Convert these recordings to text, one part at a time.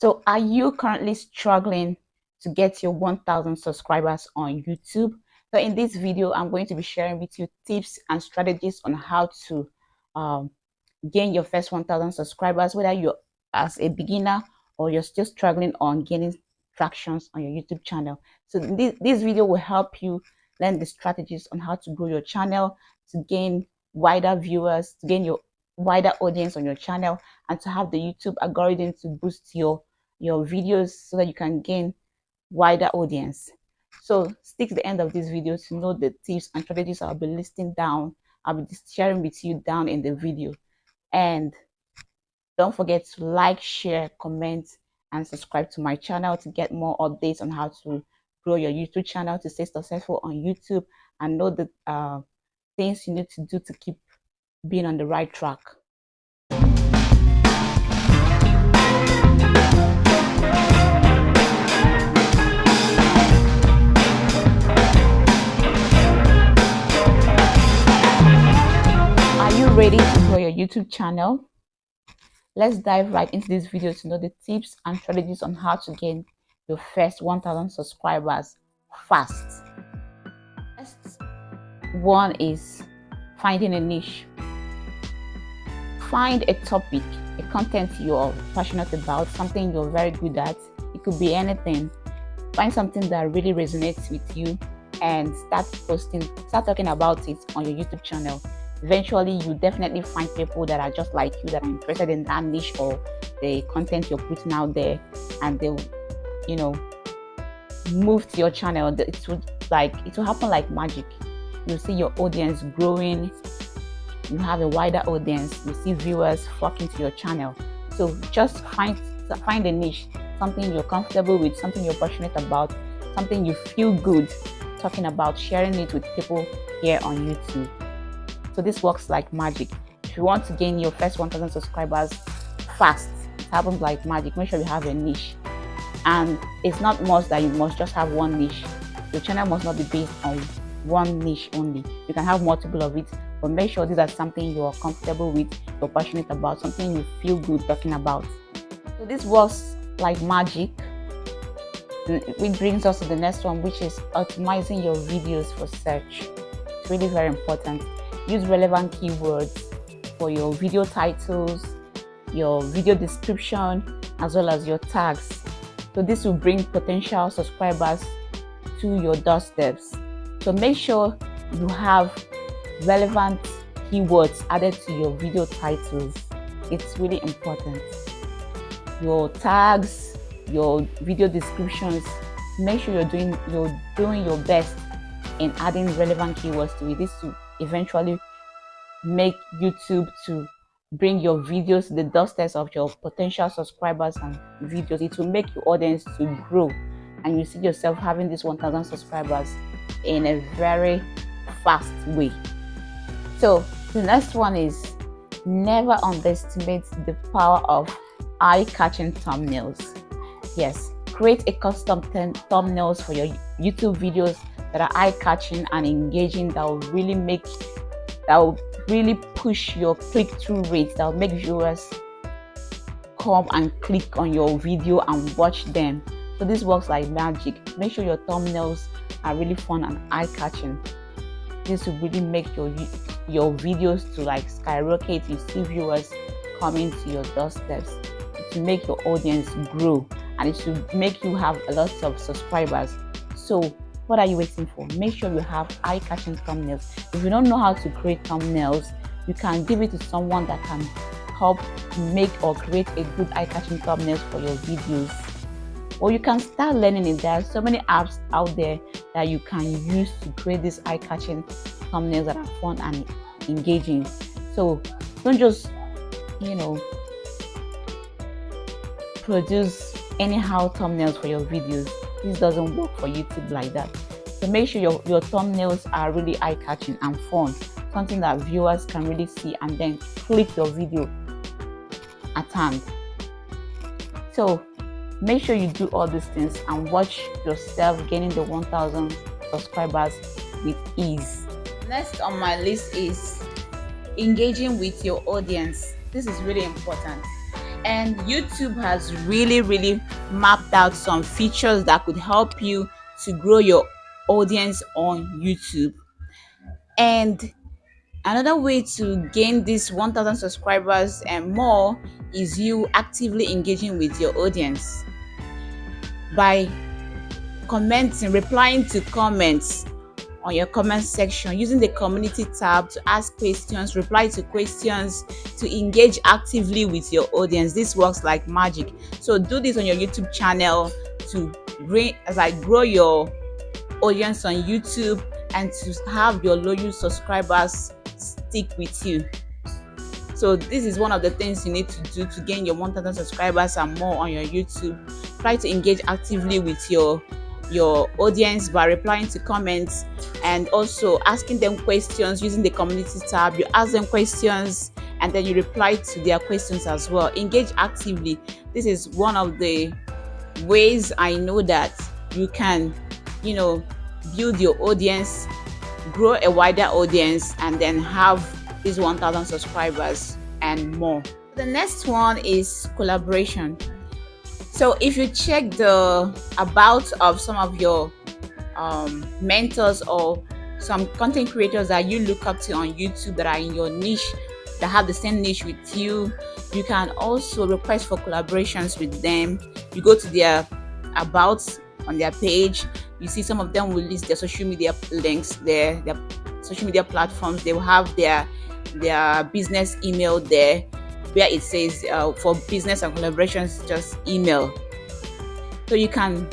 So are you currently struggling to get your 1000 subscribers on YouTube? So in this video, I'm going to be sharing with you tips and strategies on how to um, gain your first 1000 subscribers, whether you're as a beginner or you're still struggling on gaining tractions on your YouTube channel. So this video will help you learn the strategies on how to grow your channel, to gain wider viewers, to gain your wider audience on your channel, and to have the YouTube algorithm to boost your videos so that you can gain wider audience. So stick to the end of this video to know the tips and strategies I'll be listing down. I'll be sharing with you down in the video. And don't forget to like, share, comment, and subscribe to my channel to get more updates on how to grow your YouTube channel, to stay successful on YouTube, and know the things you need to do to keep being on the right track. Are you ready to grow your YouTube channel? Let's dive right into this video to know the tips and strategies on how to gain your first 1000 subscribers fast. First one is finding a niche. Find a topic, a content you're passionate about, something you're very good at. It could be anything. Find something that really resonates with you and start talking about it on your YouTube channel. Eventually, you definitely find people that are just like you, that are interested in that niche or the content you're putting out there, and they'll, move to your channel. It will happen like magic. You'll see your audience growing. You have a wider audience. You see viewers flocking to your channel. So just find a niche, something you're comfortable with, something you're passionate about, something you feel good talking about, sharing it with people here on YouTube. So this works like magic. If you want to gain your first 1000 subscribers fast, it happens like magic. Make sure you have a niche. And it's not must that you must just have one niche. Your channel must not be based on one niche only. You can have multiple of it, but make sure these are something you're comfortable with, you're passionate about, something you feel good talking about. So this works like magic. Which brings us to the next one, which is optimizing your videos for search. It's really very important. Use relevant keywords for your video titles, your video description, as well as your tags. So this will bring potential subscribers to your doorsteps. So make sure you have relevant keywords added to your video titles. It's really important. Your tags, your video descriptions, make sure you're doing your best in adding relevant keywords to it. This will eventually make YouTube to bring your videos to the doorsteps of your potential subscribers and videos. It will make your audience to grow, and you see yourself having this 1000 subscribers in a very fast way. So the next one is never underestimate the power of eye-catching thumbnails. Yes, create a custom thumbnails for your YouTube videos that are eye-catching and engaging, that will really push your click-through rate, that will make viewers come and click on your video and watch them. So this works like magic. Make sure your thumbnails are really fun and eye-catching. This will really make your videos to like skyrocket. You see viewers coming to your doorsteps. It will make your audience grow, and it will make you have a lot of subscribers. So what are you waiting for? Make sure you have eye-catching thumbnails. If you don't know how to create thumbnails, you can give it to someone that can help make or create a good eye-catching thumbnails for your videos. Or you can start learning it. There are so many apps out there that you can use to create these eye-catching thumbnails that are fun and engaging. So don't just, produce anyhow thumbnails for your videos. This doesn't work for YouTube like that. So make sure your thumbnails are really eye-catching and fun, something that viewers can really see and then click your video at hand. So make sure you do all these things and watch yourself gaining the 1000 subscribers with ease. Next on my list is engaging with your audience. This is really important. And YouTube has really mapped out some features that could help you to grow your audience on YouTube. And another way to gain this 1000 subscribers and more is you actively engaging with your audience by commenting, replying to comments on your comment section, using the community tab to ask questions, reply to questions, to engage actively with your audience. This works like magic. So do this on your YouTube channel to grow your audience on YouTube and to have your loyal subscribers stick with you. So this is one of the things you need to do to gain your 1000 subscribers and more on your YouTube. Try to engage actively with your audience by replying to comments and also asking them questions using the community tab. You ask them questions and then you reply to their questions as well. Engage actively. This is one of the ways I know that you can, build your audience, grow a wider audience, and then have these 1000 subscribers and more. The next one is collaboration. So if you check the about of some of your mentors or some content creators that you look up to on YouTube that are in your niche, that have the same niche with you, you can also request for collaborations with them. You go to their about on their page, you see some of them will list their social media links there, their social media platforms. They will have their business email there where it says for business and collaborations, just email. So you can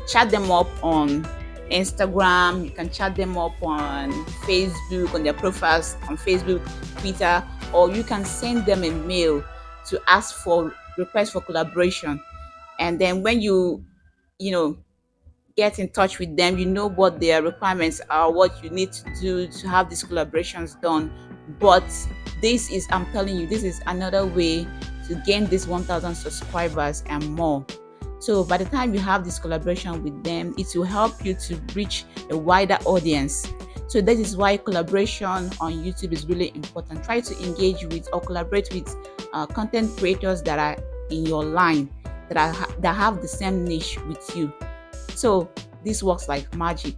chat them up on Instagram, you can chat them up on Facebook, on their profiles on Facebook, Twitter, or you can send them a mail to ask for requests for collaboration. And then when you get in touch with them, you know what their requirements are, what you need to do to have these collaborations done. But this is, I'm telling you, this is another way to gain this 1000 subscribers and more. So by the time you have this collaboration with them, it will help you to reach a wider audience. So that is why collaboration on YouTube is really important. Try to engage with or collaborate with content creators that are in your line, that have the same niche with you. So this works like magic.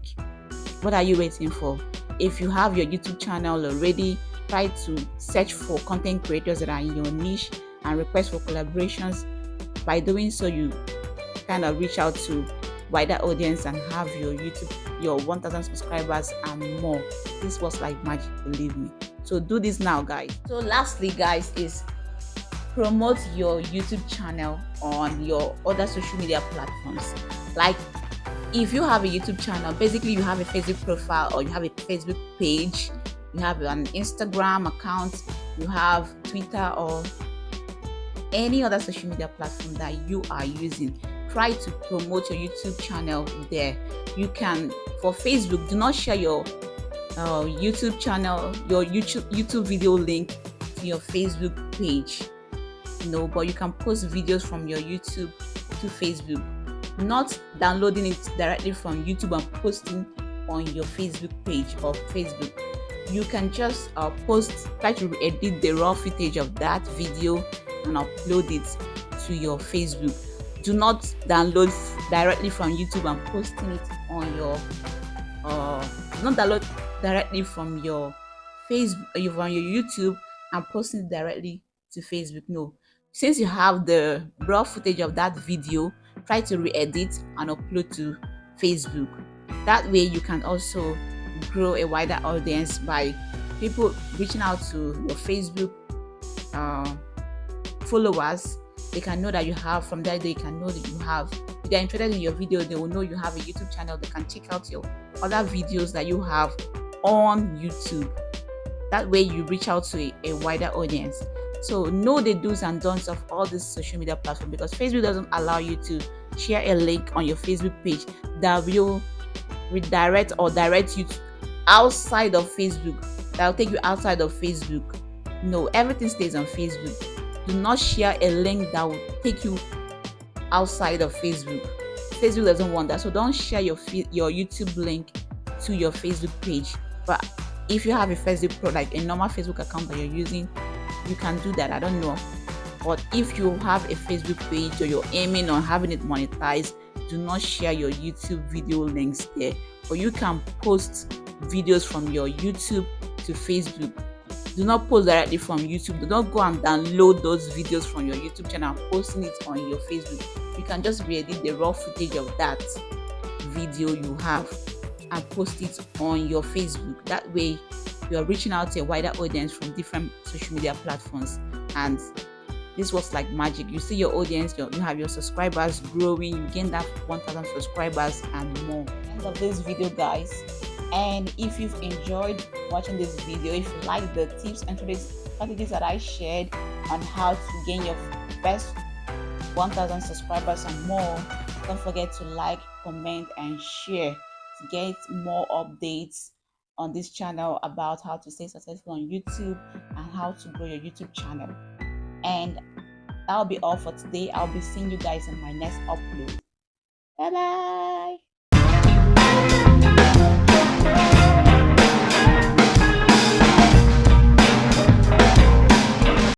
What are you waiting for? If you have your YouTube channel already, try to search for content creators that are in your niche and request for collaborations. By doing so, you kind of reach out to wider audience and have your 1000 subscribers and more. This was like magic, believe me. So do this now, guys. So lastly, guys, is promote your YouTube channel on your other social media platforms. Like if you have a YouTube channel, basically you have a Facebook profile or you have a Facebook page, you have an Instagram account, you have Twitter or any other social media platform that you are using, try to promote your YouTube channel there. You can, for Facebook, do not share your YouTube channel, your YouTube video link to your Facebook page. No, but you can post videos from your YouTube to Facebook, not downloading it directly from YouTube and posting on your Facebook page or Facebook. You can just try to edit the raw footage of that video and upload it to your Facebook. Do not download directly from YouTube and posting it on your not download directly from your Facebook, from your YouTube and posting it directly to Facebook. No, since you have the raw footage of that video, try to re-edit and upload to Facebook. That way you can also grow a wider audience by people reaching out to your Facebook followers. They can know that you have, from there they can know that you have. If they're interested in your video, they will know you have a YouTube channel. They can check out your other videos that you have on YouTube. That way you reach out to a wider audience. So know the do's and don'ts of all these social media platforms, because Facebook doesn't allow you to share a link on your Facebook page that will redirect or direct you to outside of Facebook, that will take you outside of Facebook. No, everything stays on Facebook. Do not share a link that will take you outside of Facebook. Facebook doesn't want that, so don't share your YouTube link to your Facebook page. But if you have a Facebook like a normal Facebook account that you're using, you can do that. I don't know But if you have a Facebook page or you're aiming on having it monetized, do not share your YouTube video links there. Or you can post videos from your YouTube to Facebook. Do not post directly from YouTube. Do not go and download those videos from your YouTube channel and posting it on your Facebook. You can just re-edit the raw footage of that video you have and post it on your Facebook. That way you're reaching out to a wider audience from different social media platforms, and this works like magic. You see your audience, you have your subscribers growing, you gain that 1,000 subscribers and more. End of this video, guys. And if you've enjoyed watching this video, if you like the tips and strategies that I shared on how to gain your first 1,000 subscribers and more, don't forget to like, comment and share to get more updates on this channel about how to stay successful on YouTube and how to grow your YouTube channel. And that'll be all for today. I'll be seeing you guys in my next upload. Bye bye.